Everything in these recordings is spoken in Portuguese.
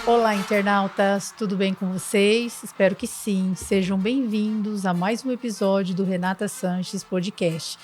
Olá, internautas, tudo bem com vocês? Espero que sim. Sejam bem-vindos a mais um episódio do Renata Sanches Podcast.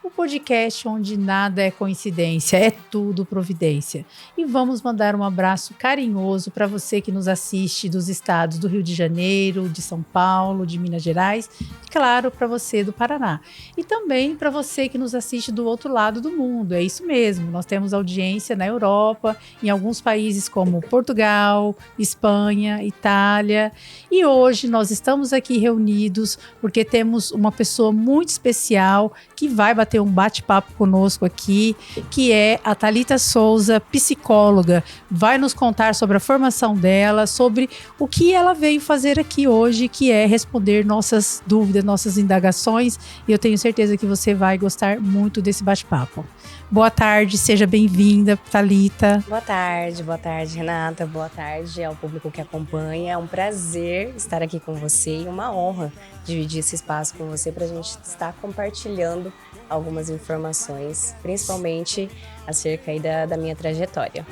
O podcast onde nada é coincidência, é tudo providência. E vamos mandar um abraço carinhoso para você que nos assiste dos estados do Rio de Janeiro, de São Paulo, de Minas Gerais e, claro, para você do Paraná. E também para você que nos assiste do outro lado do mundo. É isso mesmo, nós temos audiência na Europa, em alguns países como Portugal, Espanha, Itália. E hoje nós estamos aqui reunidos porque temos uma pessoa muito especial que vai bater um bate-papo conosco aqui, que é a Thalita Souza, psicóloga. Vai nos contar sobre a formação dela, sobre o que ela veio fazer aqui hoje, que é responder nossas dúvidas, nossas indagações, e eu tenho certeza que você vai gostar muito desse bate-papo. Boa tarde, seja bem-vinda, Thalita. Boa tarde, Renata. Boa tarde ao público que acompanha. É um prazer estar aqui com você e uma honra dividir esse espaço com você para a gente estar compartilhando algumas informações, principalmente acerca aí da minha trajetória.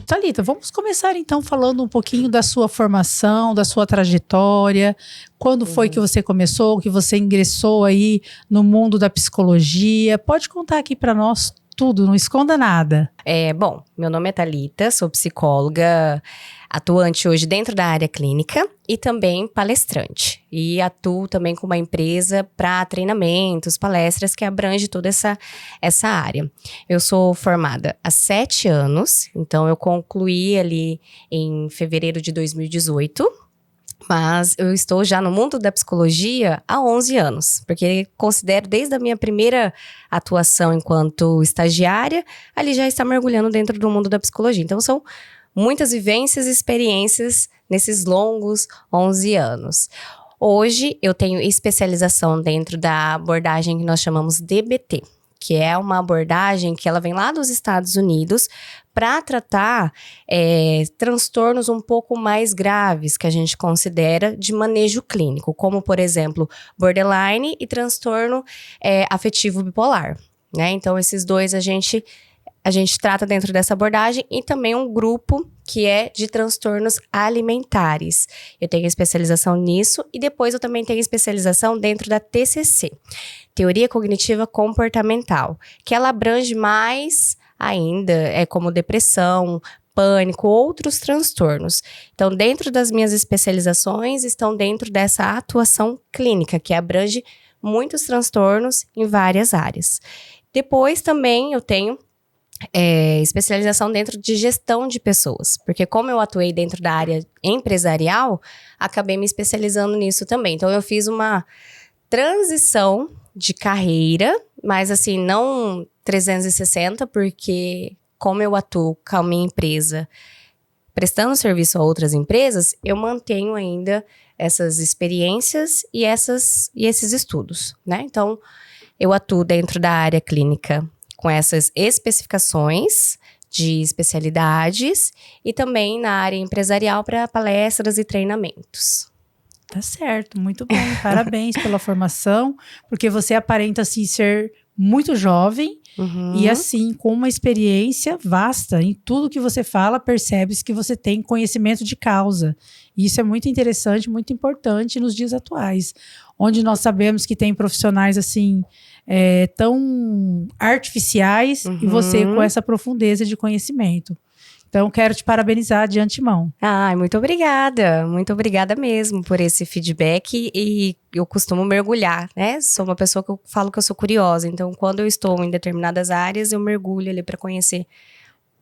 Thalita, vamos começar então falando um pouquinho da sua formação, da sua trajetória. Quando foi que você começou, que você ingressou aí no mundo da psicologia? Pode contar aqui para nós tudo, não esconda nada. Bom, meu nome é Thalita, sou psicóloga, atuante hoje dentro da área clínica e também palestrante. E atuo também com uma empresa para treinamentos, palestras que abrange toda essa área. Eu sou formada há 7 anos, então eu concluí ali em fevereiro de 2018. Mas eu estou já no mundo da psicologia há 11 anos, porque considero desde a minha primeira atuação enquanto estagiária, ali já está mergulhando dentro do mundo da psicologia. Então são muitas vivências e experiências nesses longos 11 anos. Hoje eu tenho especialização dentro da abordagem que nós chamamos DBT, que é uma abordagem que ela vem lá dos Estados Unidos para tratar transtornos um pouco mais graves que a gente considera de manejo clínico, como, por exemplo, borderline e transtorno afetivo bipolar, né? Então, esses dois a gente trata dentro dessa abordagem e também um grupo que é de transtornos alimentares. Eu tenho especialização nisso e depois eu também tenho especialização dentro da TCC, Teoria Cognitiva Comportamental, que ela abrange mais ainda, como depressão, pânico, outros transtornos. Então, dentro das minhas especializações, estão dentro dessa atuação clínica, que abrange muitos transtornos em várias áreas. Depois também eu tenho especialização dentro de gestão de pessoas, porque como eu atuei dentro da área empresarial, acabei me especializando nisso também. Então, eu fiz uma transição de carreira, mas assim, não 360, porque como eu atuo com a minha empresa prestando serviço a outras empresas, eu mantenho ainda essas experiências e esses estudos, né? Então, eu atuo dentro da área clínica com essas especificações de especialidades e também na área empresarial para palestras e treinamentos. Tá certo, muito bem. Parabéns pela formação, porque você aparenta assim ser muito jovem e assim com uma experiência vasta em tudo que você fala, percebe-se que você tem conhecimento de causa. E isso é muito interessante, muito importante nos dias atuais, onde nós sabemos que tem profissionais assim tão artificiais e você com essa profundeza de conhecimento. Então, quero te parabenizar de antemão. Muito obrigada mesmo por esse feedback e eu costumo mergulhar, né? Sou uma pessoa que eu falo que eu sou curiosa, então quando eu estou em determinadas áreas, eu mergulho ali para conhecer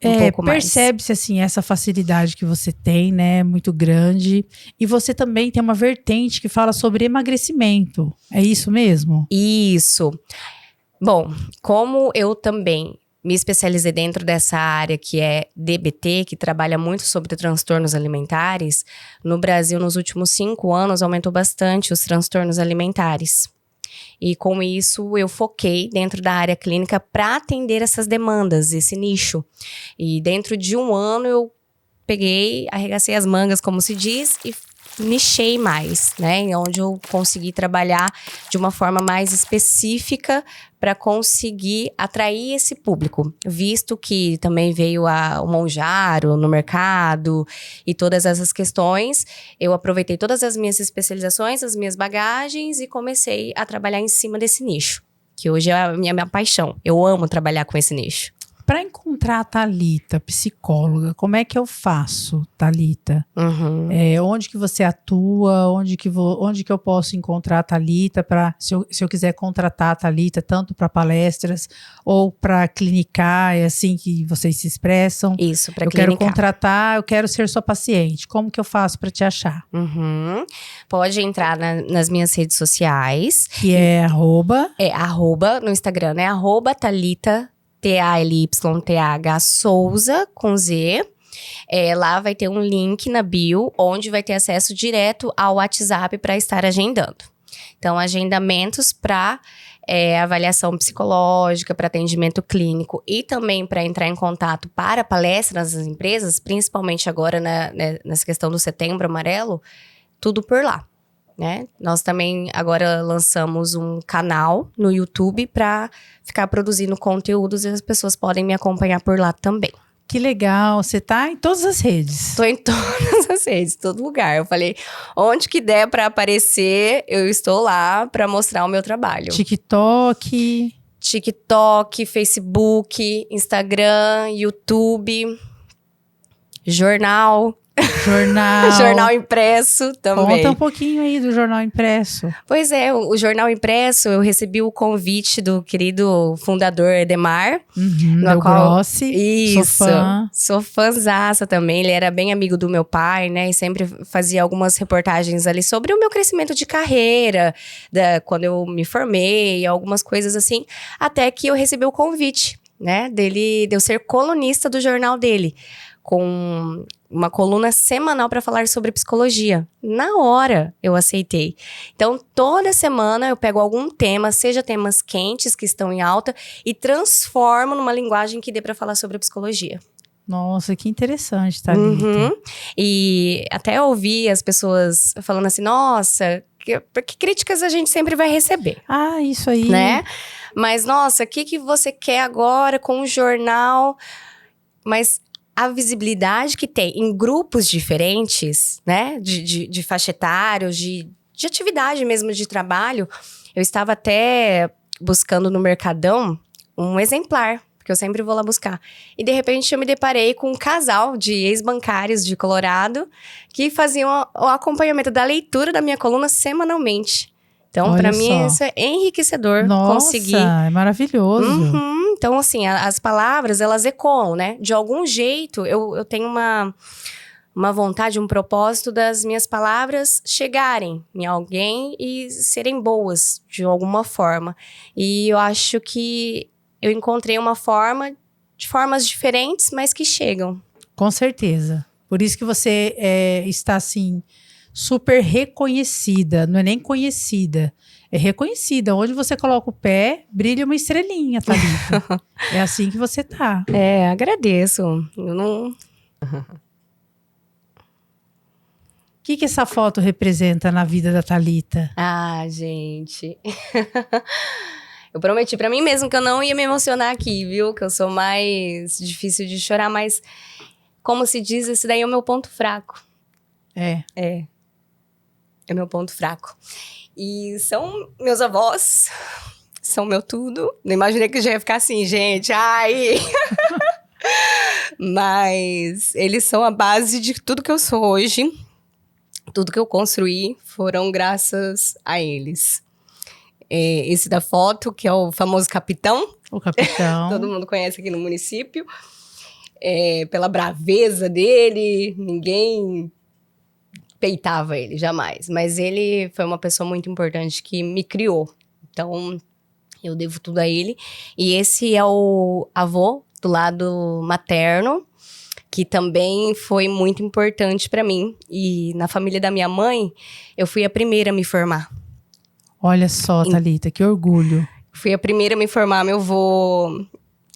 um pouco mais. Percebe-se assim, essa facilidade que você tem, né? Muito grande. E você também tem uma vertente que fala sobre emagrecimento, é isso mesmo? Isso. Bom, como eu também me especializei dentro dessa área que é DBT, que trabalha muito sobre transtornos alimentares. No Brasil, nos últimos 5 anos, aumentou bastante os transtornos alimentares. E com isso, eu foquei dentro da área clínica para atender essas demandas, esse nicho. E dentro de 1 ano, eu peguei, arregacei as mangas, como se diz, e nichei mais, né? Onde eu consegui trabalhar de uma forma mais específica para conseguir atrair esse público. Visto que também veio o Monjaro no mercado e todas essas questões, eu aproveitei todas as minhas especializações, as minhas bagagens e comecei a trabalhar em cima desse nicho, que hoje é a minha paixão. Eu amo trabalhar com esse nicho. Para encontrar a Thalita, psicóloga, como é que eu faço, Thalita? Uhum. Onde que você atua? Onde que eu posso encontrar a Thalita? Se eu quiser contratar a Thalita, tanto para palestras ou para clinicar, é assim que vocês se expressam? Isso, para clinicar. Eu quero contratar, eu quero ser sua paciente. Como que eu faço para te achar? Uhum. Pode entrar nas minhas redes sociais. Que é arroba? No Instagram, é @Thalita, TALYTH Souza, com Z. Lá vai ter um link na bio, onde vai ter acesso direto ao WhatsApp para estar agendando. Então, agendamentos para avaliação psicológica, para atendimento clínico e também para entrar em contato para palestras nas empresas, principalmente agora nessa questão do Setembro Amarelo, tudo por lá. Né? Nós também agora lançamos um canal no YouTube para ficar produzindo conteúdos e as pessoas podem me acompanhar por lá também. Que legal, você tá em todas as redes. Estou em todas as redes, todo lugar. Eu falei, onde que der para aparecer, eu estou lá para mostrar o meu trabalho. TikTok, Facebook, Instagram, YouTube, jornal impresso também. Conta um pouquinho aí do jornal impresso. Pois é, o jornal impresso, eu recebi o convite do querido fundador Edemar. Grossi. Isso, sou fãzaça também. Ele era bem amigo do meu pai, né? E sempre fazia algumas reportagens ali sobre o meu crescimento de carreira, quando eu me formei, algumas coisas assim. Até que eu recebi o convite, né? De eu ser colunista do jornal dele, com uma coluna semanal para falar sobre psicologia. Na hora, eu aceitei. Então, toda semana eu pego algum tema, seja temas quentes que estão em alta, e transformo numa linguagem que dê para falar sobre a psicologia. Nossa, que interessante, Thalita. Uhum. E até ouvi as pessoas falando assim, nossa, que críticas a gente sempre vai receber. Ah, isso aí. Né? Mas, nossa, o que você quer agora com o jornal? Mas a visibilidade que tem em grupos diferentes, né, de faixa etária, de atividade mesmo de trabalho, eu estava até buscando no Mercadão um exemplar, porque eu sempre vou lá buscar. E de repente eu me deparei com um casal de ex-bancários de Colorado que faziam o acompanhamento da leitura da minha coluna semanalmente. Então, para mim, isso é enriquecedor. Nossa, é maravilhoso. Uhum. Então, assim, as palavras, elas ecoam, né? De algum jeito, eu tenho uma vontade, um propósito das minhas palavras chegarem em alguém e serem boas, de alguma forma. E eu acho que eu encontrei uma forma, de formas diferentes, mas que chegam. Com certeza. Por isso que você está, assim, super reconhecida. Não é nem conhecida. É reconhecida. Onde você coloca o pé, brilha uma estrelinha, Thalita. É assim que você tá. Agradeço. Eu não... O que essa foto representa na vida da Thalita? Ah, gente. Eu prometi pra mim mesmo que eu não ia me emocionar aqui, viu? Que eu sou mais difícil de chorar, mas, como se diz, esse daí é o meu ponto fraco. É meu ponto fraco. E são meus avós, são meu tudo. Não imaginei que já ia ficar assim, gente, ai! Mas eles são a base de tudo que eu sou hoje. Tudo que eu construí foram graças a eles. Esse da foto, que é o famoso capitão. O capitão. Todo mundo conhece aqui no município. Pela braveza dele, ninguém peitava ele, jamais. Mas ele foi uma pessoa muito importante que me criou. Então, eu devo tudo a ele. E esse é o avô do lado materno, que também foi muito importante para mim. E na família da minha mãe, eu fui a primeira a me formar. Olha só, Thalita, que orgulho. Fui a primeira a me formar. Meu avô,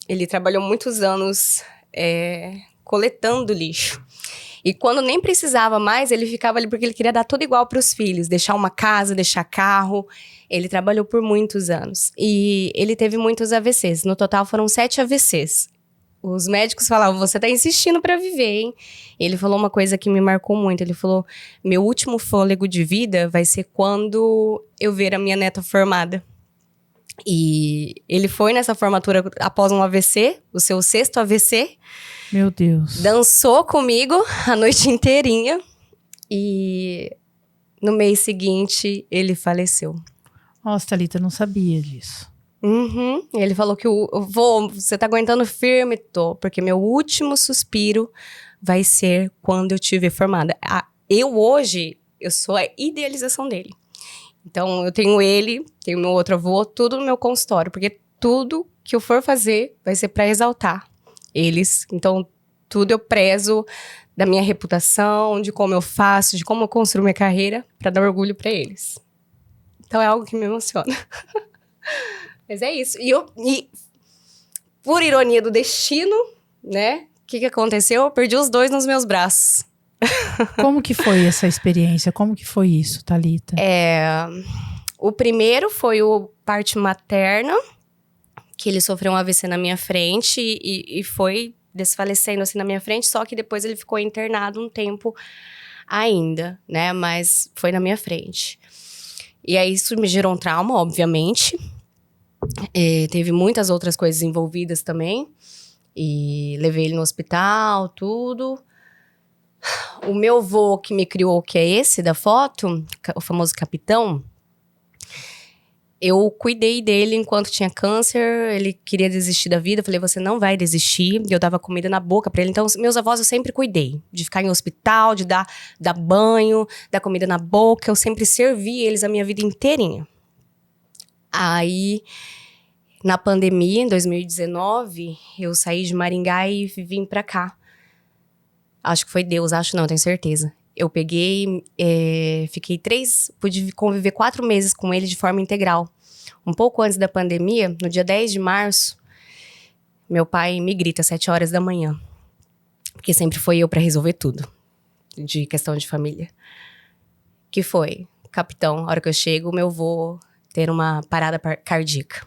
ele trabalhou muitos anos coletando lixo. E quando nem precisava mais, ele ficava ali porque ele queria dar tudo igual para os filhos. Deixar uma casa, deixar carro. Ele trabalhou por muitos anos. E ele teve muitos AVCs. No total foram 7 AVCs. Os médicos falavam, você tá insistindo para viver, hein? Ele falou uma coisa que me marcou muito. Ele falou, meu último fôlego de vida vai ser quando eu ver a minha neta formada. E ele foi nessa formatura após um AVC, o seu 6º AVC. Meu Deus. Dançou comigo a noite inteirinha. E no mês seguinte, ele faleceu. Nossa, Thalita, eu não sabia disso. Uhum. Ele falou que você tá aguentando firme? Tô, porque meu último suspiro vai ser quando eu te ver formada. Hoje, eu sou a idealização dele. Então, eu tenho ele, tenho meu outro avô, tudo no meu consultório. Porque tudo que eu for fazer vai ser para exaltar eles. Então, tudo eu prezo da minha reputação, de como eu faço, de como eu construo minha carreira, para dar orgulho para eles. Então, é algo que me emociona. Mas é isso. E por ironia do destino, né? O que aconteceu? Eu perdi os 2 nos meus braços. Como que foi essa experiência? Como que foi isso, Thalita? O primeiro foi o parte materna, que ele sofreu um AVC na minha frente e foi desfalecendo assim na minha frente, só que depois ele ficou internado um tempo ainda, né? Mas foi na minha frente. E aí isso me gerou um trauma, obviamente. Teve muitas outras coisas envolvidas também. E levei ele no hospital, tudo. O meu avô que me criou, que é esse da foto, o famoso capitão, eu cuidei dele enquanto tinha câncer, ele queria desistir da vida, eu falei, você não vai desistir, e eu dava comida na boca pra ele. Então, meus avós eu sempre cuidei, de ficar em hospital, de dar banho, dar comida na boca, eu sempre servi eles a minha vida inteirinha. Aí, na pandemia, em 2019, eu saí de Maringá e vim pra cá. Acho que foi Deus, não, tenho certeza. Eu peguei, pude conviver 4 meses com ele de forma integral. Um pouco antes da pandemia, no dia 10 de março, meu pai me grita às 7 horas da manhã. Porque sempre foi eu pra resolver tudo, de questão de família. Que foi, capitão, a hora que eu chego, meu avô ter uma parada cardíaca.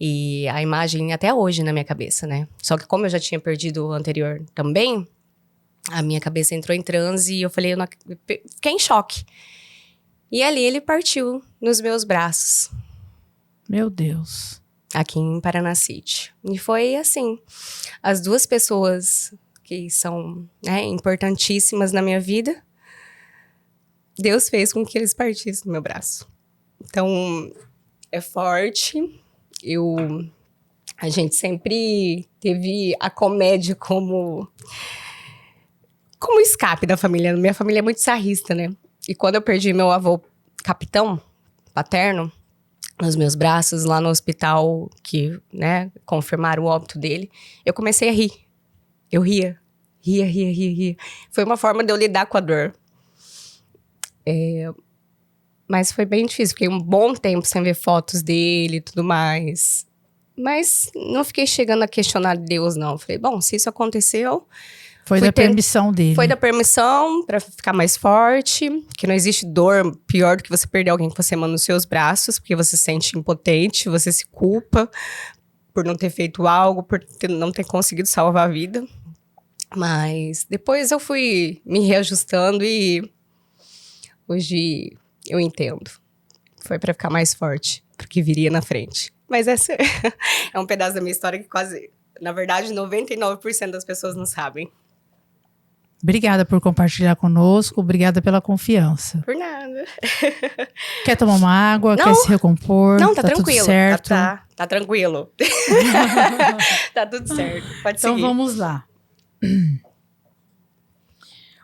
E a imagem até hoje na minha cabeça, né? Só que como eu já tinha perdido o anterior também, a minha cabeça entrou em transe e eu falei, fiquei em choque. E ali ele partiu nos meus braços. Meu Deus. Aqui em Paranacite. E foi assim, as 2 pessoas que são, né, importantíssimas na minha vida, Deus fez com que eles partissem do meu braço. Então, é forte. A gente sempre teve a comédia como escape da família. Minha família é muito sarrista, né? E quando eu perdi meu avô capitão, paterno, nos meus braços, lá no hospital, que, né, confirmaram o óbito dele, eu comecei a rir. Eu ria. Foi uma forma de eu lidar com a dor. Mas foi bem difícil, fiquei um bom tempo sem ver fotos dele e tudo mais. Mas não fiquei chegando a questionar Deus, não. Falei, bom, se isso aconteceu... Foi da permissão dele. Foi da permissão, pra ficar mais forte. Que não existe dor pior do que você perder alguém que você ama nos seus braços. Porque você se sente impotente, você se culpa por não ter feito algo, por não ter conseguido salvar a vida. Mas depois eu fui me reajustando e... hoje... eu entendo. Foi pra ficar mais forte, porque viria na frente. Mas essa é um pedaço da minha história que quase, na verdade, 99% das pessoas não sabem. Obrigada por compartilhar conosco, obrigada pela confiança. Por nada. Quer tomar uma água, não, quer se recompor? Não, tá tranquilo. Tudo certo? Tá tranquilo. Tá tudo certo, pode seguir. Então vamos lá.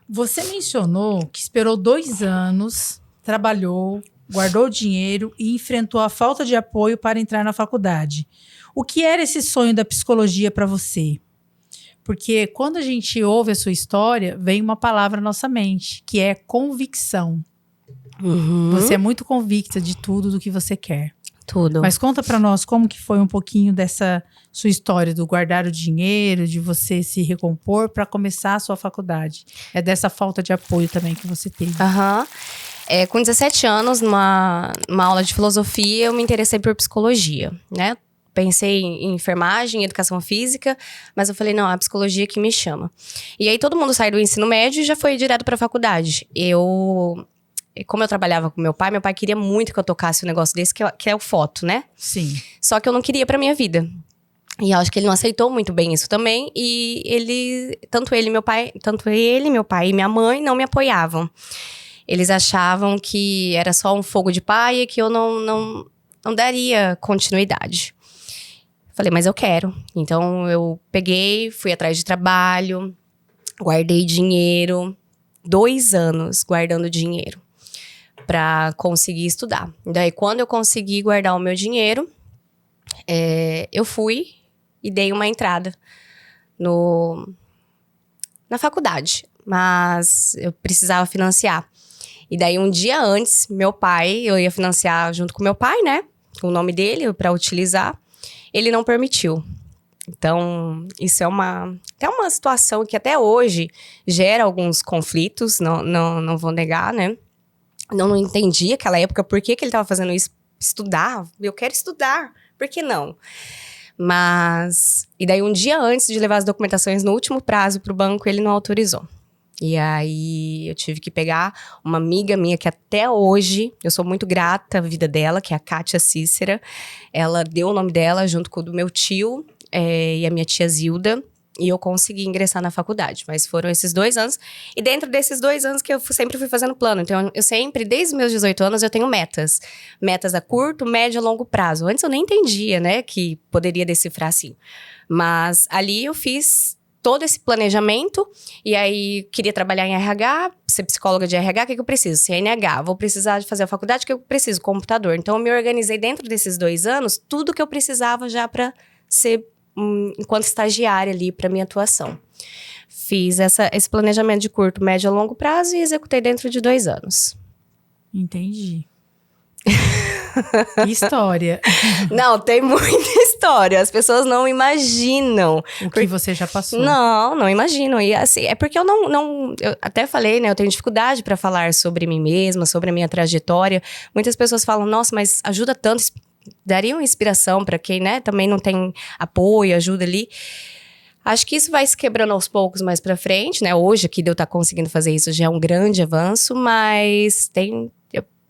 Você mencionou que esperou 2 anos... trabalhou, guardou dinheiro e enfrentou a falta de apoio para entrar na faculdade. O que era esse sonho da psicologia para você? Porque quando a gente ouve a sua história, vem uma palavra na nossa mente, que é convicção. Uhum. Você é muito convicta de tudo do que você quer. Tudo. Mas conta pra nós como que foi um pouquinho dessa sua história do guardar o dinheiro, de você se recompor para começar a sua faculdade. É dessa falta de apoio também que você teve. Aham. Com 17 anos, numa aula de filosofia, eu me interessei por psicologia, né? Pensei em enfermagem, educação física, mas eu falei, não, a psicologia que me chama. E aí todo mundo sai do ensino médio e já foi direto pra faculdade. Como eu trabalhava com meu pai queria muito que eu tocasse um negócio desse, que é o foto, né? Sim. Só que eu não queria pra minha vida. E eu acho que ele não aceitou muito bem isso também. E tanto ele, meu pai e minha mãe não me apoiavam. Eles achavam que era só um fogo de palha e que eu não daria continuidade. Falei, mas eu quero. Então, eu peguei, fui atrás de trabalho, guardei dinheiro. 2 anos guardando dinheiro pra conseguir estudar. Daí, quando eu consegui guardar o meu dinheiro, eu fui e dei uma entrada na faculdade. Mas eu precisava financiar. E daí, um dia antes, eu ia financiar junto com meu pai, né? Com o nome dele, pra utilizar. Ele não permitiu. Então, isso é uma situação que até hoje gera alguns conflitos, não vou negar, né? Não entendi aquela época por que ele estava fazendo isso. Estudar, eu quero estudar, por que não? E daí um dia antes de levar as documentações no último prazo para o banco, ele não autorizou. E aí eu tive que pegar uma amiga minha que até hoje, eu sou muito grata à vida dela, que é a Kátia Cícera. Ela deu o nome dela junto com o do meu tio e a minha tia Zilda. E eu consegui ingressar na faculdade. Mas foram esses 2 anos. E dentro desses 2 anos que eu sempre fui fazendo plano. Então, eu sempre, desde os meus 18 anos, eu tenho metas. Metas a curto, médio e longo prazo. Antes eu nem entendia, né, que poderia decifrar assim. Mas ali eu fiz todo esse planejamento. E aí, queria trabalhar em RH, ser psicóloga de RH, o que eu preciso? CNH, vou precisar de fazer a faculdade, o que eu preciso? Computador. Então, eu me organizei dentro desses 2 anos, tudo que eu precisava já para ser enquanto estagiária ali para minha atuação. Fiz esse planejamento de curto, médio e longo prazo e executei dentro de 2 anos. Entendi. Que história. Não, tem muita história. As pessoas não imaginam. O que você já passou. Não imaginam. E assim, é porque eu eu até falei, né? Eu tenho dificuldade para falar sobre mim mesma, sobre a minha trajetória. Muitas pessoas falam, nossa, mas ajuda tanto, daria uma inspiração para quem, né, também não tem apoio, ajuda ali. Acho que isso vai se quebrando aos poucos mais pra frente, né? Hoje, aqui de eu estar conseguindo fazer isso já é um grande avanço, mas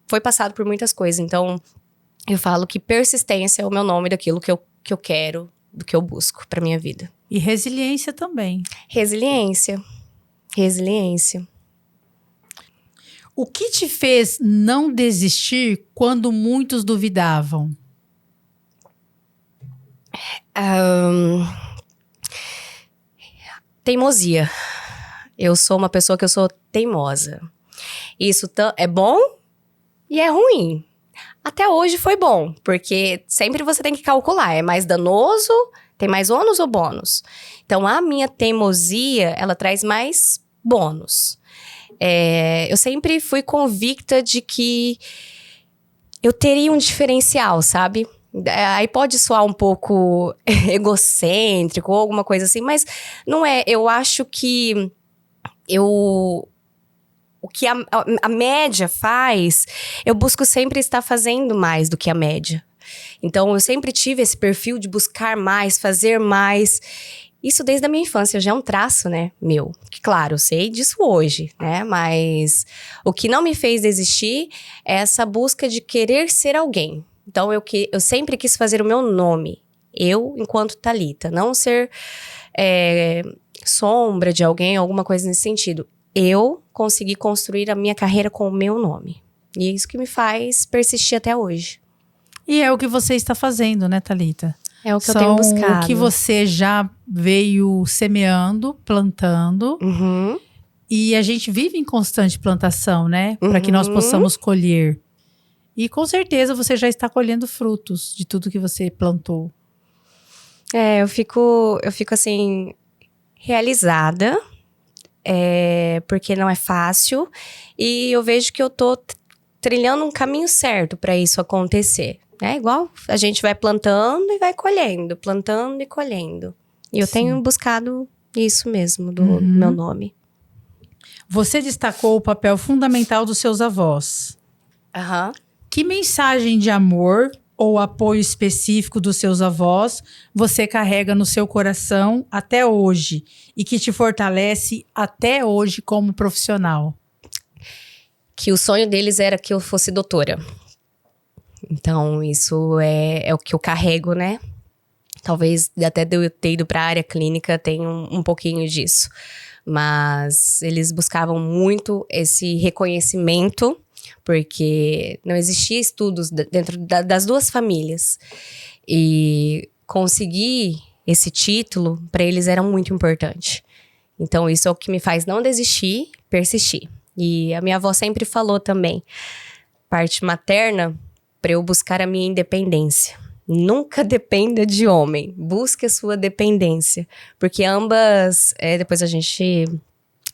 foi passado por muitas coisas. Então, eu falo que persistência é o meu nome daquilo que eu quero, do que eu busco pra minha vida. E resiliência também. Resiliência. O que te fez não desistir quando muitos duvidavam? Teimosia. Eu sou uma pessoa que eu sou teimosa. Isso é bom e é ruim. Até hoje foi bom, porque sempre você tem que calcular. É mais danoso, tem mais ônus ou bônus? Então, a minha teimosia, ela traz mais bônus. Eu sempre fui convicta de que eu teria um diferencial, sabe? Aí pode soar um pouco egocêntrico ou alguma coisa assim, mas não é. Eu acho que o que a média faz, eu busco sempre estar fazendo mais do que a média. Então, eu sempre tive esse perfil de buscar mais, fazer mais. Isso desde a minha infância já é um traço, né, meu. Que, claro, eu sei disso hoje, né? Mas o que não me fez desistir é essa busca de querer ser alguém. Então, eu sempre quis fazer o meu nome. Eu, enquanto Thalita. Não ser sombra de alguém, alguma coisa nesse sentido. Eu consegui construir a minha carreira com o meu nome. E é isso que me faz persistir até hoje. E é o que você está fazendo, né, Thalita? É o que eu tenho buscado. O que você já veio semeando, plantando. Uhum. E a gente vive em constante plantação, né? Para que nós possamos colher. E com certeza você já está colhendo frutos de tudo que você plantou. Eu fico assim, realizada. Porque não é fácil. E eu vejo que eu tô trilhando um caminho certo para isso acontecer. É igual a gente vai plantando e vai colhendo, plantando e colhendo. E eu tenho buscado isso mesmo do meu nome. Você destacou o papel fundamental dos seus avós. Aham. Que mensagem de amor ou apoio específico dos seus avós você carrega no seu coração até hoje e que te fortalece até hoje como profissional? Que o sonho deles era que eu fosse doutora. Então, isso é o que eu carrego, né? Talvez até de eu ter ido para a área clínica tenha um pouquinho disso. Mas eles buscavam muito esse reconhecimento, porque não existia estudos dentro das duas famílias. E conseguir esse título, para eles, era muito importante. Então, isso é o que me faz não desistir, persistir. E a minha avó sempre falou também, parte materna, para eu buscar a minha independência. Nunca dependa de homem, busque a sua dependência. Porque ambas, depois a gente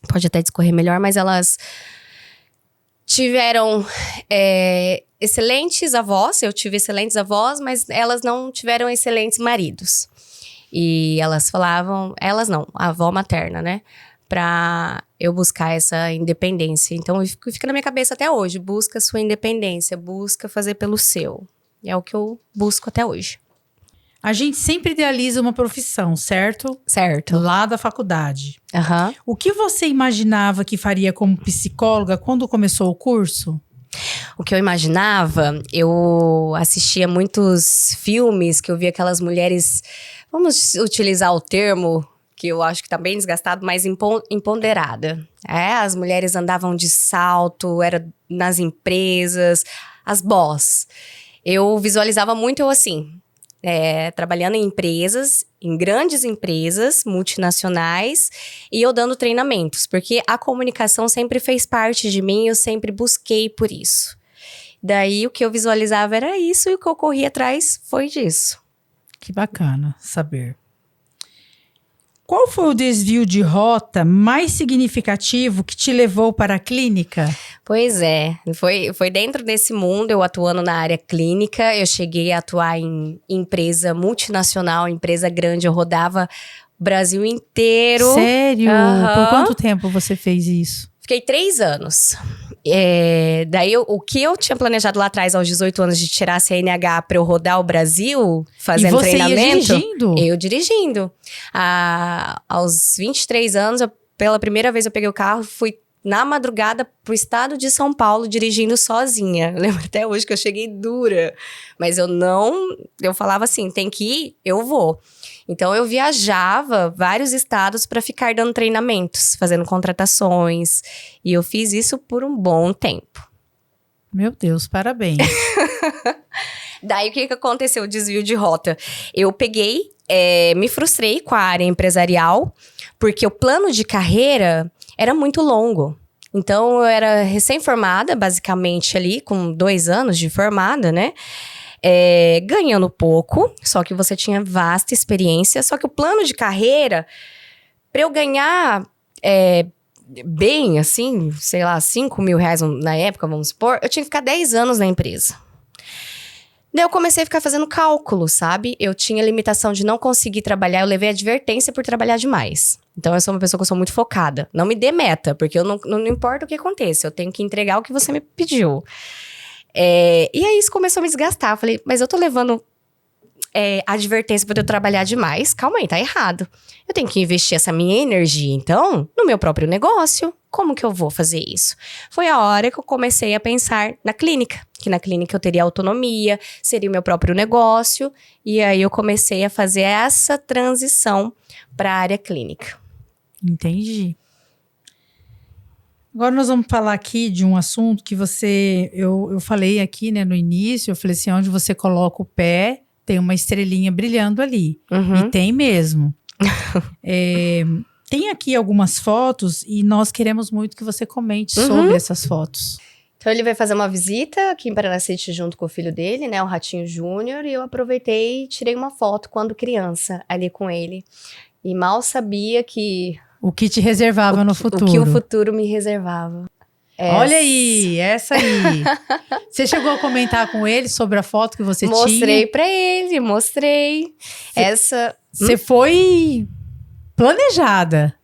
pode até discorrer melhor, mas elas tiveram excelentes avós, eu tive excelentes avós, mas elas não tiveram excelentes maridos. E elas falavam, elas não, a avó materna, né? Pra eu buscar essa independência. Então, fica na minha cabeça até hoje, busca a sua independência, busca fazer pelo seu. É o que eu busco até hoje. A gente sempre idealiza uma profissão, certo? Certo. Lá da faculdade. Aham. O que você imaginava que faria como psicóloga quando começou o curso? O que eu imaginava, eu assistia muitos filmes que eu via aquelas mulheres, vamos utilizar o termo que eu acho que tá bem desgastado, mas empoderada. As mulheres andavam de salto, era nas empresas, as boss. Eu visualizava muito eu assim, trabalhando em empresas, em grandes empresas multinacionais, e eu dando treinamentos, porque a comunicação sempre fez parte de mim, eu sempre busquei por isso. Daí, o que eu visualizava era isso, e o que eu corri atrás foi disso. Que bacana saber. Qual foi o desvio de rota mais significativo que te levou para a clínica? Pois é, foi dentro desse mundo, eu atuando na área clínica, eu cheguei a atuar em empresa multinacional, empresa grande, eu rodava o Brasil inteiro. Sério? Aham. Por quanto tempo você fez isso? Fiquei 3 anos. Daí, o que eu tinha planejado lá atrás, aos 18 anos, de tirar a CNH para eu rodar o Brasil, fazendo treinamento. E você ia dirigindo? Eu dirigindo. Aos 23 anos, pela primeira vez eu peguei o carro, fui na madrugada pro estado de São Paulo, dirigindo sozinha. Eu lembro até hoje que eu cheguei dura. Mas eu falava assim, tem que ir, eu vou. Então, eu viajava vários estados para ficar dando treinamentos, fazendo contratações. E eu fiz isso por um bom tempo. Meu Deus, parabéns. Daí, o que aconteceu? O desvio de rota. Eu peguei, me frustrei com a área empresarial, porque o plano de carreira era muito longo. Então, eu era recém-formada, basicamente, ali, com 2 anos de formada, né? Ganhando pouco, só que você tinha vasta experiência. Só que o plano de carreira, para eu ganhar bem, assim, sei lá, 5 mil reais na época, vamos supor, eu tinha que ficar 10 anos na empresa. Daí eu comecei a ficar fazendo cálculo, sabe? Eu tinha limitação de não conseguir trabalhar, eu levei advertência por trabalhar demais. Então, eu sou uma pessoa que eu sou muito focada. Não me dê meta, porque eu não importa o que aconteça, eu tenho que entregar o que você me pediu. E aí, isso começou a me desgastar. Eu falei, mas eu tô levando advertência por eu trabalhar demais. Calma aí, tá errado. Eu tenho que investir essa minha energia, então, no meu próprio negócio. Como que eu vou fazer isso? Foi a hora que eu comecei a pensar na clínica. Que na clínica eu teria autonomia, seria o meu próprio negócio. E aí, eu comecei a fazer essa transição para a área clínica. Entendi. Agora nós vamos falar aqui de um assunto que eu falei aqui, né, no início, eu falei assim, onde você coloca o pé, tem uma estrelinha brilhando ali. Uhum. E tem mesmo. Tem aqui algumas fotos e nós queremos muito que você comente sobre essas fotos. Então, ele veio fazer uma visita aqui em Paranacite junto com o filho dele, né, o Ratinho Júnior, e eu aproveitei e tirei uma foto quando criança ali com ele. E mal sabia que... O que te reservava no futuro. O que o futuro me reservava. Olha aí, essa aí. Você chegou a comentar com ele sobre a foto que você tinha? Mostrei pra ele, mostrei. Você foi planejada.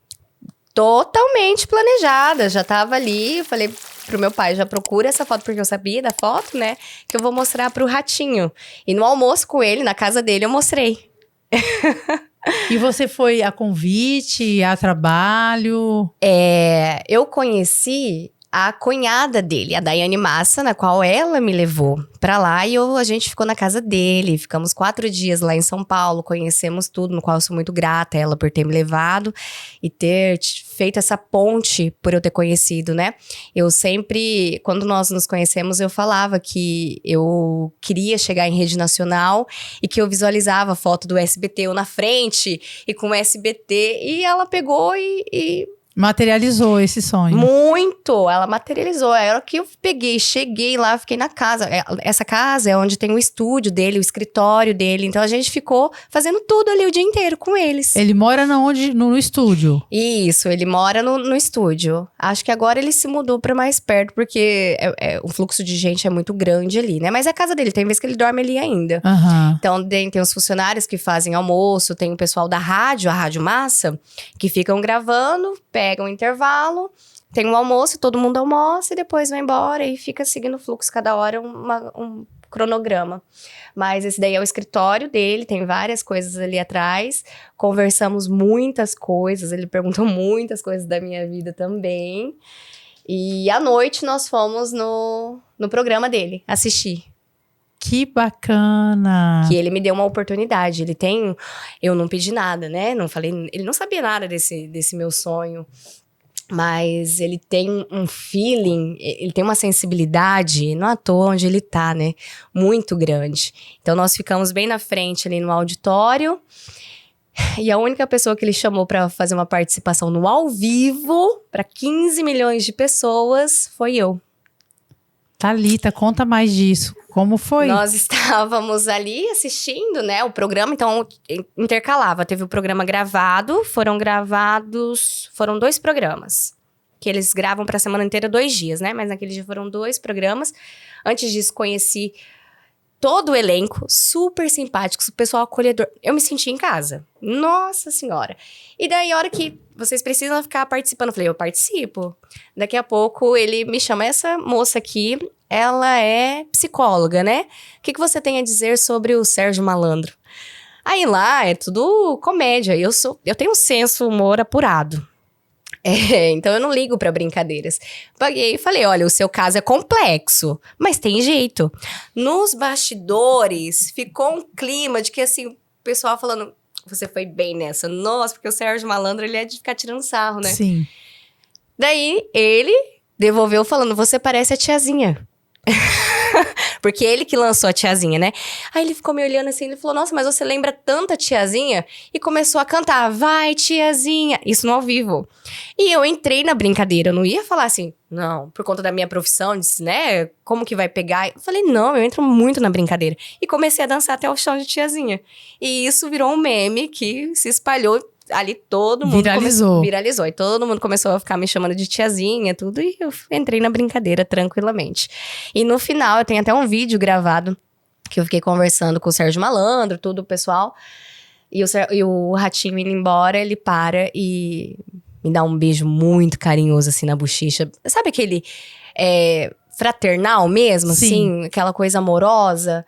Totalmente planejada, já tava ali, falei pro meu pai, já procura essa foto, porque eu sabia da foto, né, que eu vou mostrar pro Ratinho. E no almoço com ele, na casa dele, eu mostrei. E você foi a convite, a trabalho? Eu conheci a cunhada dele, a Daiane Massa, na qual ela me levou pra lá e a gente ficou na casa dele. Ficamos 4 dias lá em São Paulo, conhecemos tudo, no qual eu sou muito grata a ela por ter me levado e ter feito essa ponte por eu ter conhecido, né? Eu sempre, quando nós nos conhecemos, eu falava que eu queria chegar em rede nacional e que eu visualizava a foto do SBT eu na frente e com o SBT, e ela pegou e materializou esse sonho. muito! Ela materializou. A hora que eu peguei, cheguei lá, fiquei na casa. Essa casa é onde tem o estúdio dele, o escritório dele. Então a gente ficou fazendo tudo ali o dia inteiro com eles. Ele mora no estúdio? Isso, ele mora no estúdio. Acho que agora ele se mudou pra mais perto, porque o fluxo de gente é muito grande ali, né? Mas é a casa dele, tem vezes que ele dorme ali ainda. Uhum. Então tem os funcionários que fazem almoço, tem o pessoal da rádio, a Rádio Massa, que ficam gravando, pegam um intervalo, tem um almoço, todo mundo almoça e depois vai embora e fica seguindo o fluxo, cada hora um cronograma. Mas esse daí é o escritório dele, tem várias coisas ali atrás, conversamos muitas coisas, ele perguntou muitas coisas da minha vida também. E à noite nós fomos no programa dele assistir. Que bacana! Que ele me deu uma oportunidade. Eu não pedi nada, né? Não falei, ele não sabia nada desse meu sonho. Mas ele tem um feeling, ele tem uma sensibilidade, não à toa onde ele tá, né? Muito grande. Então nós ficamos bem na frente ali no auditório. E a única pessoa que ele chamou para fazer uma participação no ao vivo, para 15 milhões de pessoas, foi eu. Thalita, conta mais disso. Como foi? Nós estávamos ali assistindo, né, o programa, então intercalava. Teve o programa gravado, foram 2 programas. Que eles gravam para a semana inteira 2 dias, né? Mas naquele dia foram 2 programas. Antes disso, conheci todo o elenco, super simpáticos, o pessoal acolhedor. Eu me senti em casa. Nossa Senhora! E daí, a hora que vocês precisam ficar participando, eu falei, eu participo. Daqui a pouco, ele me chama, essa moça aqui, ela é psicóloga, né? O que você tem a dizer sobre o Sérgio Malandro? Aí lá, é tudo comédia. Eu tenho um senso humor apurado. Então eu não ligo pra brincadeiras. Paguei e falei, olha, o seu caso é complexo, mas tem jeito. Nos bastidores, ficou um clima de que, assim, o pessoal falando, você foi bem nessa. Nossa, porque o Sérgio Malandro, ele é de ficar tirando sarro, né? Sim. Daí, ele devolveu falando, você parece a tiazinha. Porque ele que lançou a tiazinha, né? Aí ele ficou me olhando assim, ele falou, nossa, mas você lembra tanta tiazinha? E começou a cantar, vai tiazinha, isso no ao vivo. E eu entrei na brincadeira, eu não ia falar assim, não, por conta da minha profissão, disse, né, como que vai pegar? Eu falei, não, eu entro muito na brincadeira. E comecei a dançar até o chão de tiazinha. E isso virou um meme que se espalhou. Ali todo mundo viralizou. E todo mundo começou a ficar me chamando de tiazinha, tudo. E eu entrei na brincadeira tranquilamente. E no final, eu tenho até um vídeo gravado que eu fiquei conversando com o Sérgio Malandro, tudo, o pessoal. E o Ratinho indo embora, ele para e me dá um beijo muito carinhoso, assim, na bochecha. Sabe aquele fraternal mesmo, assim? Aquela coisa amorosa.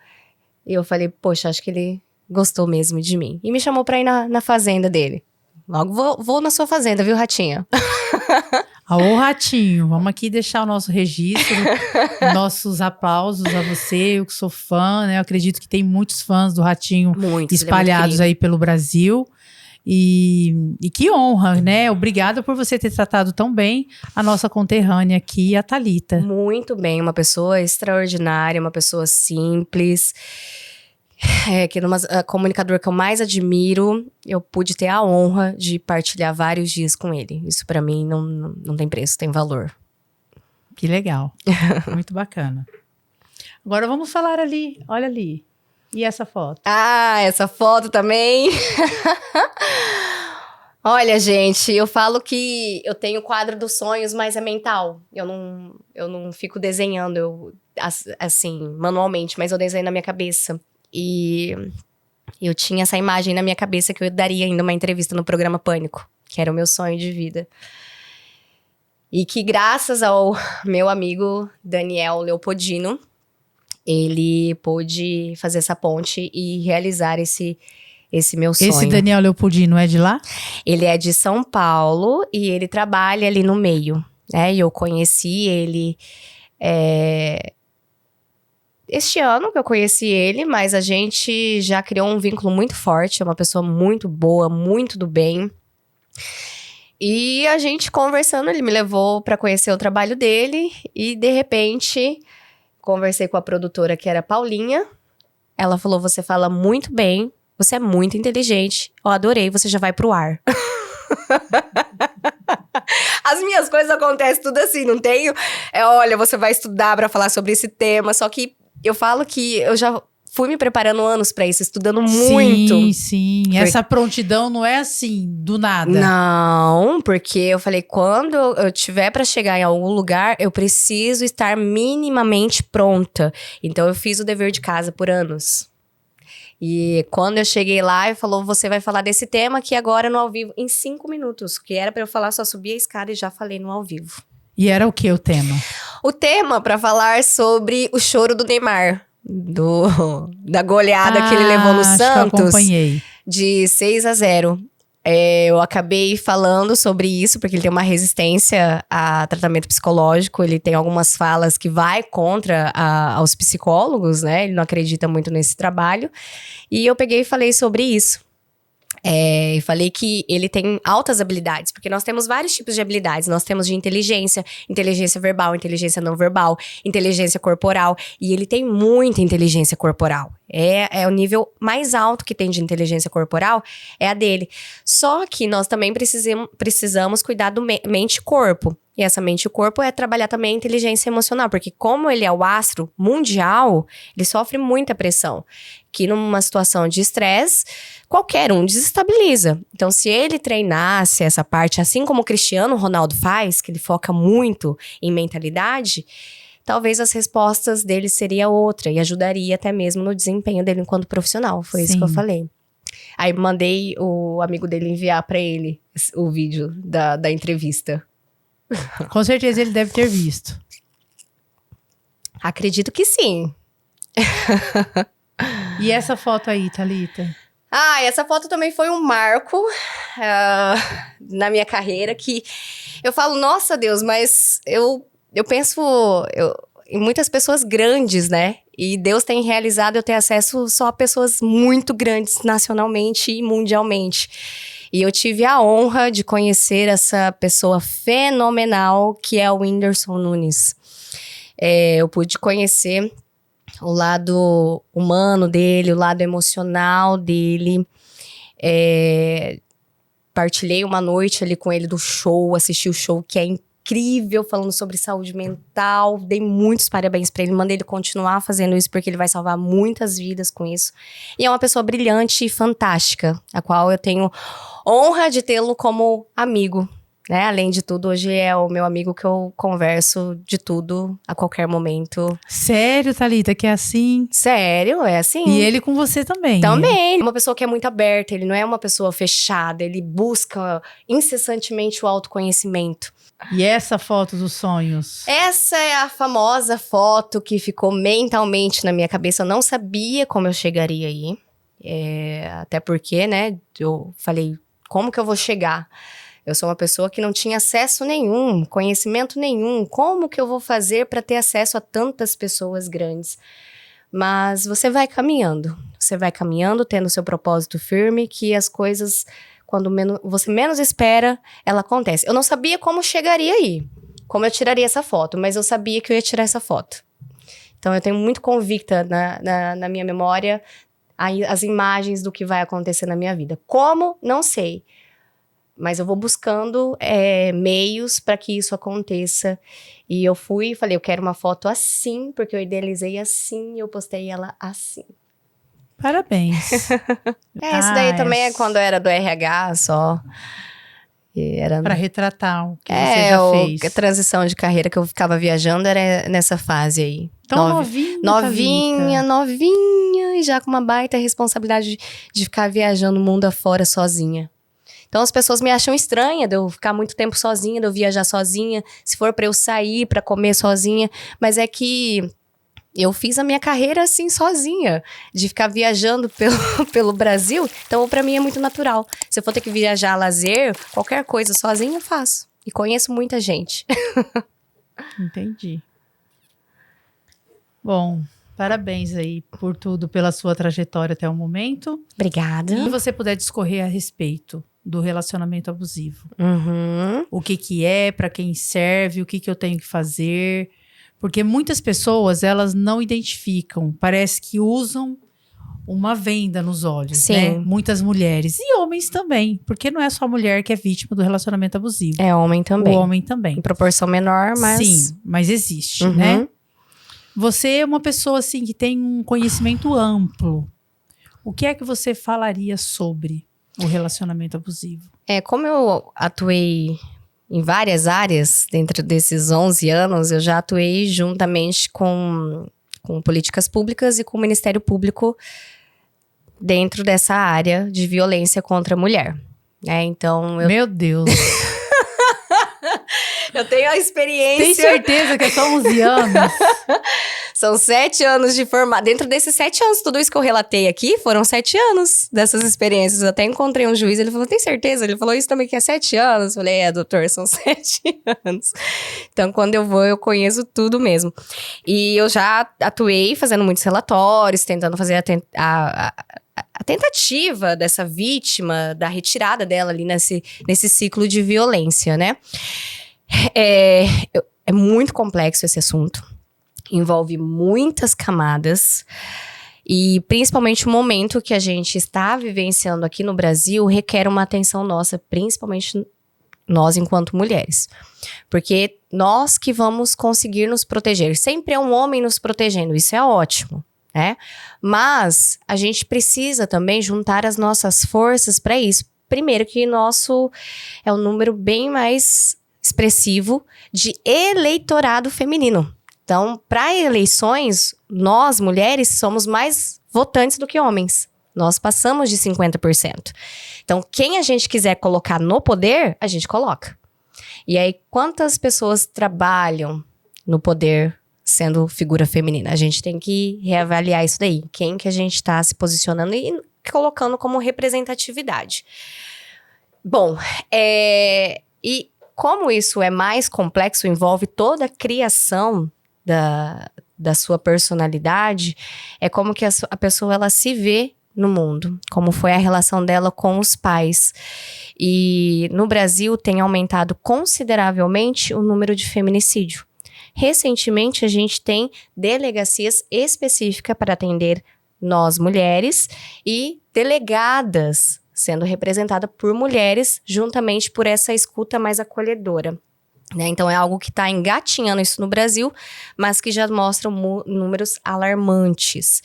E eu falei, poxa, acho que ele gostou mesmo de mim. E me chamou pra ir na fazenda dele. Logo vou na sua fazenda, viu, Ratinho? Ô, Ratinho, vamos aqui deixar o nosso registro, nossos aplausos a você, eu que sou fã, né? Eu acredito que tem muitos fãs do Ratinho espalhados aí pelo Brasil. E que honra, né? Obrigada por você ter tratado tão bem a nossa conterrânea aqui, a Thalita. Muito bem, uma pessoa extraordinária, uma pessoa simples. Que comunicador que eu mais admiro, eu pude ter a honra de partilhar vários dias com ele. Isso pra mim não tem preço, tem valor. Que legal, muito bacana. Agora vamos falar ali, olha ali. E essa foto? Ah, essa foto também. Olha, gente, eu falo que eu tenho o quadro dos sonhos, mas é mental. Eu não fico desenhando, assim, manualmente, mas eu desenho na minha cabeça. E eu tinha essa imagem na minha cabeça que eu daria ainda uma entrevista no programa Pânico, que era o meu sonho de vida. E que graças ao meu amigo Daniel Leopoldino, ele pôde fazer essa ponte e realizar esse meu sonho. Esse Daniel Leopoldino é de lá? Ele é de São Paulo e ele trabalha ali no meio, né? E eu conheci ele este ano que eu conheci ele, mas a gente já criou um vínculo muito forte. É uma pessoa muito boa, muito do bem. E a gente conversando, ele me levou para conhecer o trabalho dele e de repente conversei com a produtora que era Paulinha. Ela falou: "Você fala muito bem, você é muito inteligente. Eu adorei, você já vai pro ar." As minhas coisas acontecem tudo assim, não tenho. Olha, você vai estudar pra falar sobre esse tema. Só que eu falo que eu já fui me preparando anos pra isso, estudando muito. Sim. Essa prontidão não é assim, do nada. Não, porque eu falei, quando eu tiver pra chegar em algum lugar, eu preciso estar minimamente pronta. Então eu fiz o dever de casa por anos. E quando eu cheguei lá, ele falou: "Você vai falar desse tema aqui agora no ao vivo", em 5 minutos. Que era pra eu falar, só subi a escada e já falei no ao vivo. E era o que o tema? O tema pra falar sobre o choro do Neymar. Da goleada que ele levou no acho Santos. que eu acompanhei. De 6-0. Eu acabei falando sobre isso, porque ele tem uma resistência a tratamento psicológico. Ele tem algumas falas que vai contra aos psicólogos, né? Ele não acredita muito nesse trabalho. E eu peguei e falei sobre isso. E falei que ele tem altas habilidades, porque nós temos vários tipos de habilidades. Nós temos de inteligência verbal, inteligência não verbal, inteligência corporal. E ele tem muita inteligência corporal. É o nível mais alto que tem de inteligência corporal, é a dele. Só que nós também precisamos cuidar do mente e corpo. E essa mente e o corpo é trabalhar também a inteligência emocional, porque como ele é o astro mundial, ele sofre muita pressão, que numa situação de estresse, qualquer um desestabiliza. Então, se ele treinasse essa parte, assim como o Cristiano Ronaldo faz, que ele foca muito em mentalidade, talvez as respostas dele seria outra e ajudaria até mesmo no desempenho dele enquanto profissional. Foi isso que eu falei. Aí mandei o amigo dele enviar pra ele o vídeo da entrevista. Com certeza ele deve ter visto. Acredito que sim. E essa foto aí, Thalita? Essa foto também foi um marco na minha carreira, que eu falo, nossa Deus, mas eu penso em muitas pessoas grandes, né? E Deus tem realizado eu ter acesso só a pessoas muito grandes nacionalmente e mundialmente. E eu tive a honra de conhecer essa pessoa fenomenal que é o Whindersson Nunes. Eu pude conhecer o lado humano dele, o lado emocional dele. Partilhei uma noite ali com ele do show, assisti o show, que é incrível, falando sobre saúde mental. Dei muitos parabéns pra ele, mandei ele continuar fazendo isso, porque ele vai salvar muitas vidas com isso. E é uma pessoa brilhante e fantástica, a qual eu tenho honra de tê-lo como amigo, né? Além de tudo, hoje é o meu amigo que eu converso de tudo, a qualquer momento. Sério, Thalita, que é assim? Sério, é assim. E ele com você também? Também. Uma pessoa que é muito aberta, ele não é uma pessoa fechada, ele busca incessantemente o autoconhecimento. E essa foto dos sonhos? Essa é a famosa foto que ficou mentalmente na minha cabeça. Eu não sabia como eu chegaria aí. Até porque, né, eu falei, como que eu vou chegar? Eu sou uma pessoa que não tinha acesso nenhum, conhecimento nenhum. Como que eu vou fazer para ter acesso a tantas pessoas grandes? Mas você vai caminhando, tendo seu propósito firme, que as coisas, quando você menos espera, ela acontece. Eu não sabia como chegaria aí, como eu tiraria essa foto, mas eu sabia que eu ia tirar essa foto. Então eu tenho muito convicta na minha memória as imagens do que vai acontecer na minha vida. Como? Não sei. Mas eu vou buscando meios para que isso aconteça. E eu fui e falei, eu quero uma foto assim, porque eu idealizei assim e eu postei ela assim. Parabéns. Isso daí também é quando eu era do RH, só Para retratar o que você já fez. A transição de carreira que eu ficava viajando era nessa fase aí. Tão novinha, novinha, e já com uma baita responsabilidade de ficar viajando o mundo afora sozinha. Então as pessoas me acham estranha de eu ficar muito tempo sozinha, de eu viajar sozinha, se for para eu sair, para comer sozinha, mas é que eu fiz a minha carreira assim sozinha, de ficar viajando pelo Brasil, então para mim é muito natural. Se eu for ter que viajar a lazer, qualquer coisa sozinha eu faço. E conheço muita gente. Entendi. Bom, parabéns aí por tudo, pela sua trajetória até o momento. Obrigada. E se você puder discorrer a respeito do relacionamento abusivo. Uhum. O que é, para quem serve, o que eu tenho que fazer. Porque muitas pessoas, elas não identificam. Parece que usam uma venda nos olhos, Sim. né? Muitas mulheres. E homens também. Porque não é só a mulher que é vítima do relacionamento abusivo. É homem também. O homem também. Em proporção menor, mas... Sim, mas existe, né? Você é uma pessoa, assim, que tem um conhecimento amplo. O que é que você falaria sobre o relacionamento abusivo? Como eu atuei em várias áreas, dentro desses 11 anos, eu já atuei juntamente com políticas públicas e com o Ministério Público dentro dessa área de violência contra a mulher. Então, Meu Deus! Eu tenho a experiência... Tem certeza que é só 11 anos? São 7 anos de formato. Dentro desses 7 anos, tudo isso que eu relatei aqui, foram 7 anos dessas experiências. Eu até encontrei um juiz, ele falou, tem certeza? Ele falou isso também que é 7 anos. Eu falei, doutor, são 7 anos. Então, quando eu vou, eu conheço tudo mesmo. E eu já atuei fazendo muitos relatórios, tentando fazer a tentativa dessa vítima, da retirada dela ali nesse ciclo de violência, né? É muito complexo esse assunto. Envolve muitas camadas. E principalmente o momento que a gente está vivenciando aqui no Brasil requer uma atenção nossa, principalmente nós enquanto mulheres. Porque nós que vamos conseguir nos proteger. Sempre é um homem nos protegendo, isso é ótimo, né? Mas a gente precisa também juntar as nossas forças para isso. Primeiro que nosso é um número bem mais expressivo de eleitorado feminino. Então, para eleições, nós, mulheres, somos mais votantes do que homens. Nós passamos de 50%. Então, quem a gente quiser colocar no poder, a gente coloca. E aí, quantas pessoas trabalham no poder sendo figura feminina? A gente tem que reavaliar isso daí. Quem que a gente está se posicionando e colocando como representatividade. Bom, e como isso é mais complexo, envolve toda a criação da sua personalidade, é como que a pessoa ela se vê no mundo, como foi a relação dela com os pais. E no Brasil tem aumentado consideravelmente o número de feminicídio. Recentemente a gente tem delegacias específicas para atender nós mulheres e delegadas sendo representada por mulheres, juntamente por essa escuta mais acolhedora. Então, é algo que está engatinhando isso no Brasil, mas que já mostra números alarmantes.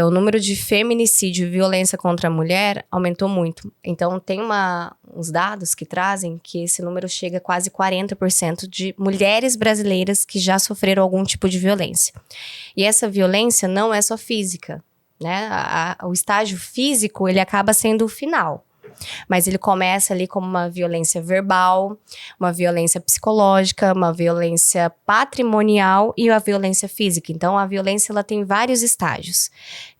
O número de feminicídio e violência contra a mulher aumentou muito. Então, tem uns dados que trazem que esse número chega a quase 40% de mulheres brasileiras que já sofreram algum tipo de violência. E essa violência não é só física, né? O estágio físico, ele acaba sendo o final. Mas ele começa ali como uma violência verbal, uma violência psicológica, uma violência patrimonial e a violência física. Então, a violência ela tem vários estágios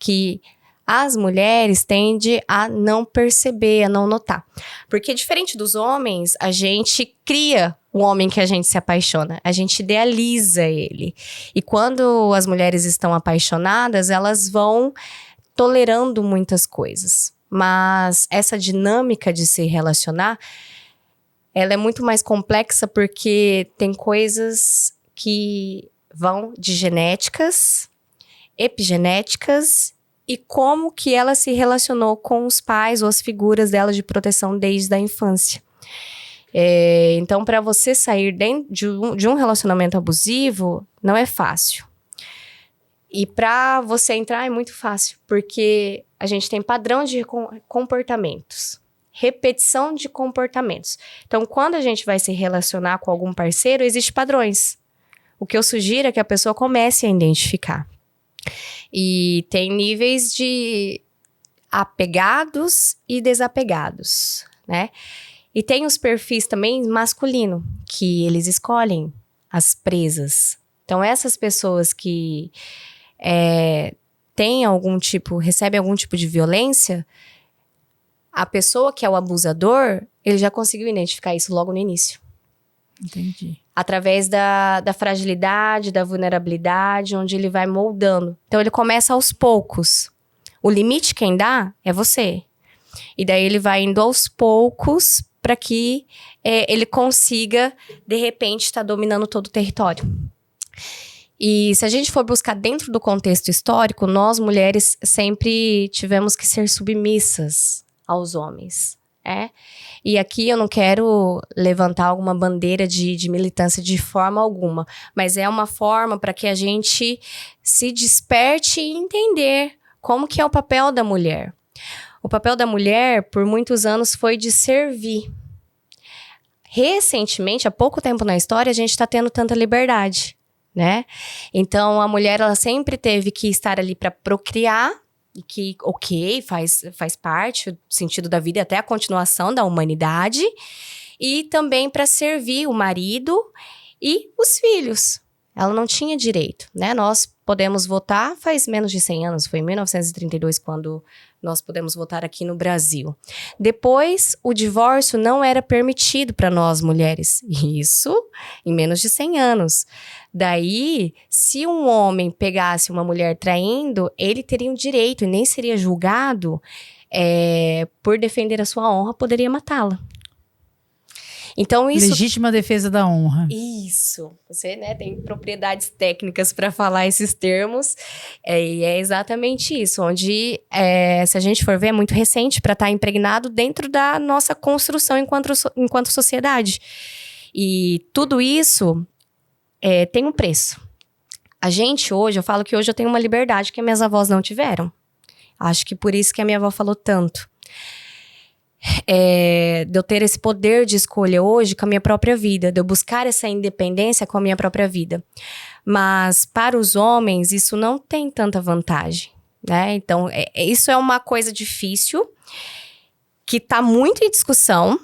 que as mulheres tendem a não perceber, a não notar. Porque diferente dos homens, a gente cria o homem que a gente se apaixona. A gente idealiza ele. E quando as mulheres estão apaixonadas, elas vão tolerando muitas coisas. Mas essa dinâmica de se relacionar, ela é muito mais complexa porque tem coisas que vão de genéticas, epigenéticas e como que ela se relacionou com os pais ou as figuras dela de proteção desde a infância. Então, para você sair de um relacionamento abusivo, não é fácil. E para você entrar é muito fácil, porque a gente tem padrão de comportamentos repetição de comportamentos. Então, quando a gente vai se relacionar com algum parceiro, existem padrões. O que eu sugiro é que a pessoa comece a identificar. E tem níveis de apegados e desapegados, né? E tem os perfis também masculino, que eles escolhem as presas. Então, essas pessoas que recebem algum tipo de violência, a pessoa que é o abusador, ele já conseguiu identificar isso logo no início. Entendi. Através da fragilidade, da vulnerabilidade, onde ele vai moldando. Então, ele começa aos poucos. O limite quem dá é você. E daí ele vai indo aos poucos para que ele consiga, de repente, estar dominando todo o território. E se a gente for buscar dentro do contexto histórico, nós mulheres sempre tivemos que ser submissas aos homens. E aqui eu não quero levantar alguma bandeira de militância de forma alguma, mas é uma forma para que a gente se desperte e entender como que é o papel da mulher. O papel da mulher, por muitos anos, foi de servir. Recentemente, há pouco tempo na história, a gente está tendo tanta liberdade, né? Então, a mulher, ela sempre teve que estar ali para procriar, e que, faz parte do sentido da vida e até a continuação da humanidade, e também para servir o marido e os filhos. Ela não tinha direito, né? Nós podemos votar faz menos de 100 anos, foi em 1932 quando nós podemos votar aqui no Brasil. Depois, o divórcio não era permitido para nós mulheres. Isso em menos de 100 anos. Daí, se um homem pegasse uma mulher traindo, ele teria um direito e nem seria julgado por defender a sua honra, poderia matá-la. Então, isso... Legítima defesa da honra. Isso. Você, né, tem propriedades técnicas para falar esses termos. E é exatamente isso. Onde, se a gente for ver, é muito recente para estar impregnado dentro da nossa construção enquanto sociedade. E tudo isso tem um preço. A gente hoje, eu falo que hoje eu tenho uma liberdade que minhas avós não tiveram. Acho que por isso que a minha avó falou tanto. De eu ter esse poder de escolha hoje com a minha própria vida, de eu buscar essa independência com a minha própria vida. Mas para os homens isso não tem tanta vantagem, né? Então isso é uma coisa difícil que está muito em discussão.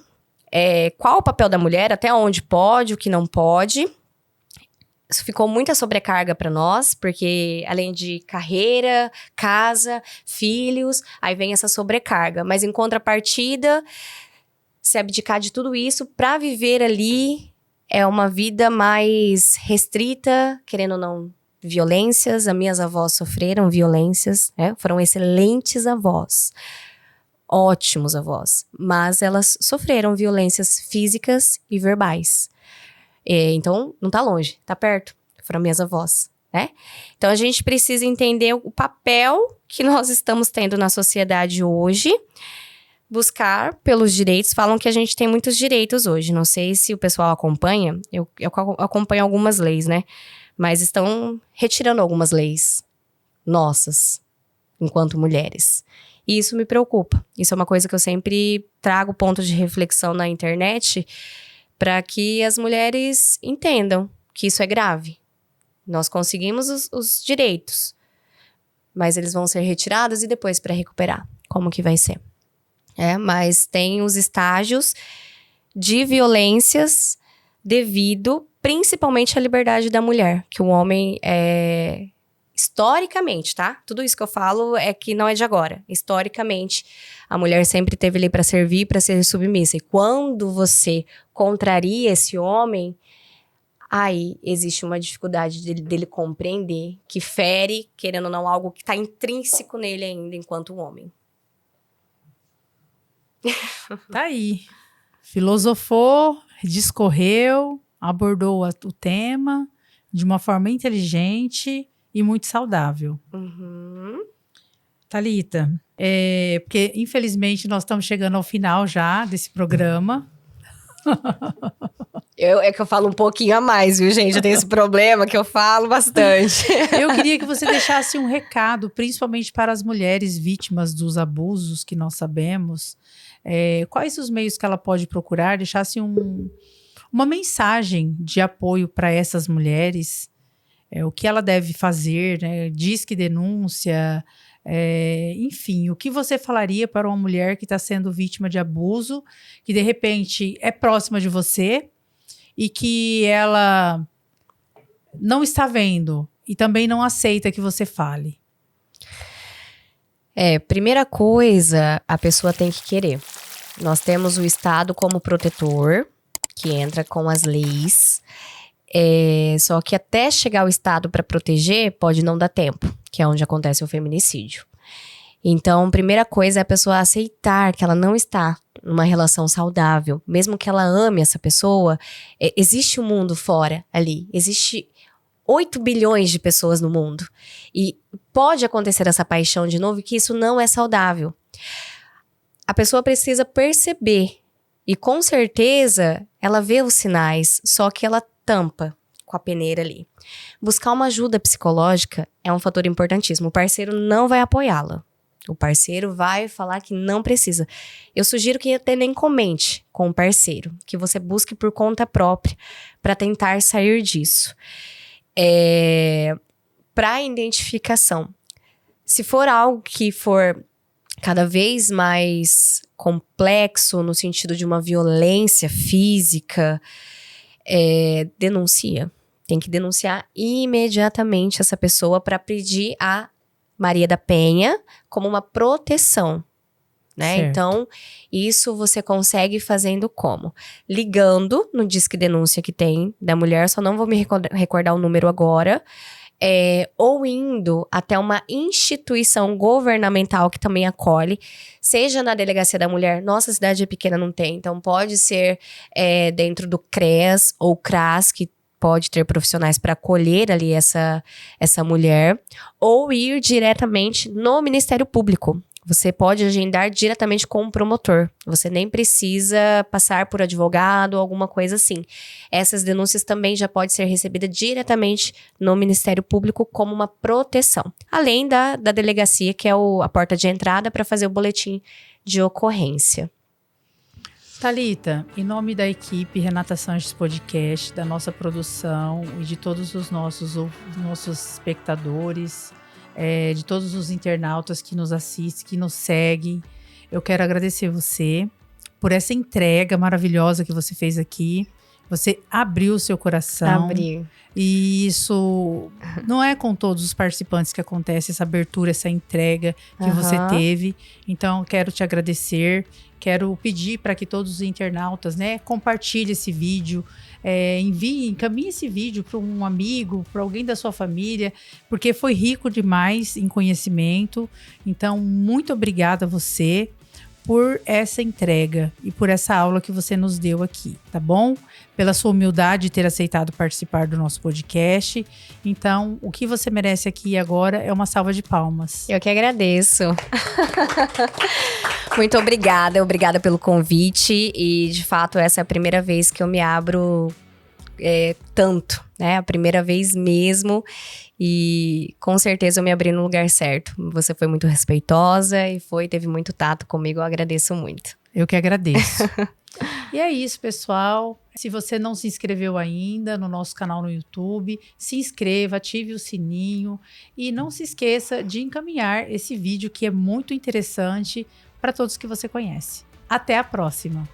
Qual o papel da mulher, até onde pode, o que não pode. Isso ficou muita sobrecarga para nós, porque além de carreira, casa, filhos, aí vem essa sobrecarga. Mas em contrapartida, se abdicar de tudo isso para viver ali é uma vida mais restrita, querendo ou não, violências. As minhas avós sofreram violências, né? Foram excelentes avós, ótimos avós, mas elas sofreram violências físicas e verbais. Então, não tá longe, tá perto. Foram minhas avós, né? Então, a gente precisa entender o papel que nós estamos tendo na sociedade hoje, buscar pelos direitos. Falam que a gente tem muitos direitos hoje. Não sei se o pessoal acompanha. Eu acompanho algumas leis, né? Mas estão retirando algumas leis nossas, enquanto mulheres. E isso me preocupa. Isso é uma coisa que eu sempre trago ponto de reflexão na internet, para que as mulheres entendam que isso é grave. Nós conseguimos os direitos, mas eles vão ser retirados e depois para recuperar. Como que vai ser? Mas tem os estágios de violências devido principalmente à liberdade da mulher, que o homem historicamente, tá? Tudo isso que eu falo é que não é de agora. Historicamente, a mulher sempre esteve ali para servir, para ser submissa. E quando você contraria esse homem, aí existe uma dificuldade dele compreender que fere, querendo ou não, algo que está intrínseco nele ainda enquanto homem. Tá aí. Filosofou, discorreu, abordou o tema de uma forma inteligente e muito saudável. Uhum. Thalita, porque infelizmente nós estamos chegando ao final já desse programa. É que eu falo um pouquinho a mais, viu, gente? Eu tenho esse problema que eu falo bastante. Eu queria que você deixasse um recado, principalmente para as mulheres vítimas dos abusos que nós sabemos, quais os meios que ela pode procurar, deixasse uma mensagem de apoio para essas mulheres, o que ela deve fazer, né? Disque denúncia, enfim, o que você falaria para uma mulher que está sendo vítima de abuso, que de repente é próxima de você e que ela não está vendo e também não aceita que você fale? Primeira coisa, a pessoa tem que querer. Nós temos o Estado como protetor, que entra com as leis. Só que até chegar o Estado para proteger, pode não dar tempo, que é onde acontece o feminicídio. Então, primeira coisa é a pessoa aceitar que ela não está numa relação saudável. Mesmo que ela ame essa pessoa, existe um mundo fora ali. Existe 8 bilhões de pessoas no mundo. E pode acontecer essa paixão de novo, que isso não é saudável. A pessoa precisa perceber. E com certeza, ela vê os sinais, só que ela tampa com a peneira ali. Buscar uma ajuda psicológica é um fator importantíssimo. O parceiro não vai apoiá-la. O parceiro vai falar que não precisa. Eu sugiro que até nem comente com o parceiro, que você busque por conta própria para tentar sair disso. Para identificação, se for algo que for cada vez mais complexo no sentido de uma violência física, denuncia. Tem que denunciar imediatamente essa pessoa para pedir a Maria da Penha como uma proteção, né? Certo. Então, isso você consegue fazendo como? Ligando no Disque Denúncia que tem da mulher, só não vou me recordar o número agora, ou indo até uma instituição governamental que também acolhe, seja na Delegacia da Mulher. Nossa cidade é pequena, não tem, então pode ser dentro do CREAS ou CRAS, que pode ter profissionais para acolher ali essa mulher, ou ir diretamente no Ministério Público. Você pode agendar diretamente com o promotor. Você nem precisa passar por advogado ou alguma coisa assim. Essas denúncias também já podem ser recebidas diretamente no Ministério Público como uma proteção. Além da delegacia, que é a porta de entrada para fazer o boletim de ocorrência. Thalita, em nome da equipe Renata Sanches Podcast, da nossa produção e de todos os nossos espectadores, de todos os internautas que nos assistem, que nos seguem, eu quero agradecer você por essa entrega maravilhosa que você fez aqui. Você abriu o seu coração. Abri. E isso não é com todos os participantes que acontece, essa abertura, essa entrega que você teve. Então, quero te agradecer. Quero pedir para que todos os internautas, né, compartilhem esse vídeo, encaminhe esse vídeo para um amigo, para alguém da sua família, porque foi rico demais em conhecimento. Então, muito obrigada a você por essa entrega e por essa aula que você nos deu aqui, tá bom? Pela sua humildade de ter aceitado participar do nosso podcast. Então, o que você merece aqui agora é uma salva de palmas. Eu que agradeço. Muito obrigada pelo convite. E, de fato, essa é a primeira vez que eu me abro tanto, né? A primeira vez mesmo. E com certeza eu me abri no lugar certo. Você foi muito respeitosa e teve muito tato comigo. Eu agradeço muito. Eu que agradeço. E é isso, pessoal. Se você não se inscreveu ainda no nosso canal no YouTube, se inscreva, ative o sininho e não se esqueça de encaminhar esse vídeo que é muito interessante para todos que você conhece. Até a próxima!